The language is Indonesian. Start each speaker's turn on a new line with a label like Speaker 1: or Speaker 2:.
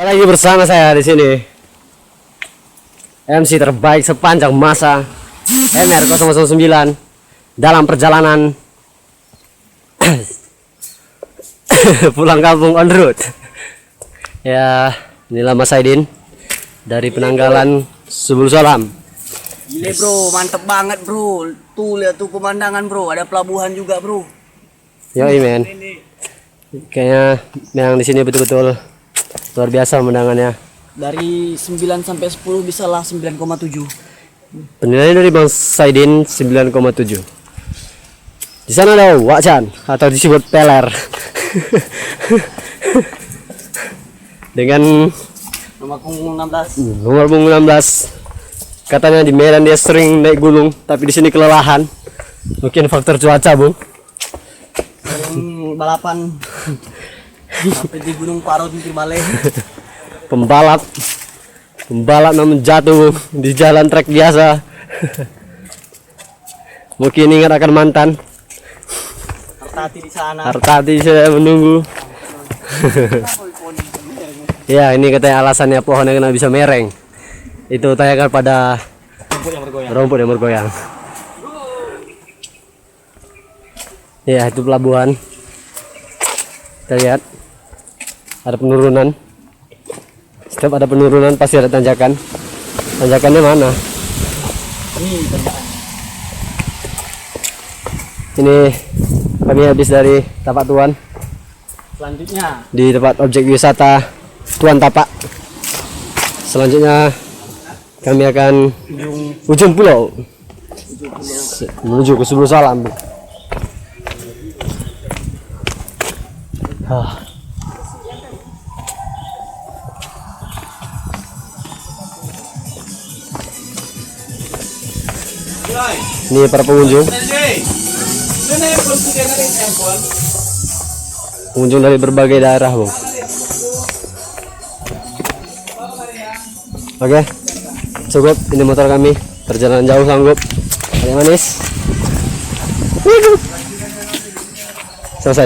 Speaker 1: Lagi bersama saya di sini MC terbaik sepanjang masa MR009 dalam perjalanan pulang kampung on road. Ya, inilah Mas Aidin dari Penanggalan Subul Salam.
Speaker 2: Gile bro, mantep banget bro. Tuh lihat tuh pemandangan bro, ada pelabuhan juga bro.
Speaker 1: Yoi men, kayaknya memang di sini betul-betul luar biasa pemandangannya.
Speaker 2: Dari 9 sampai 10 bisa lah 9,7.
Speaker 1: Penilaian dari Bang Saidin 9,7. Di sana ada Wajan atau disebut peler. Dengan
Speaker 2: Nomor punggung 16.
Speaker 1: nomor punggung 16. Katanya di Medan dia sering naik gunung, tapi di sini kelelahan. Mungkin faktor cuaca, Bung.
Speaker 2: Sering balapan sampai di Gunung Parot di Bale.
Speaker 1: Pembalap namun jatuh, Bung, di jalan trek biasa. Mungkin ingat akan mantan.
Speaker 2: Hartati di sana.
Speaker 1: Hartati saya menunggu. Ya, ini katanya alasannya pohonnya kena bisa mereng. Itu tanyakan pada rumput yang bergoyang. Ya, itu pelabuhan. Kita lihat ada penurunan. Setiap ada penurunan pasti ada tanjakan. Tanjakannya mana? Ini kami habis dari Tapak Tuan.
Speaker 2: Selanjutnya
Speaker 1: Di tempat objek wisata Tuan Tapak. Selanjutnya kami akan ujung pulau menuju ke Subul Salam. Ini para pengunjung. Pengunjung dari berbagai daerah, Bung. Oke, cukup. Ini motor kami. Perjalanan jauh sanggup. Ada yang manis.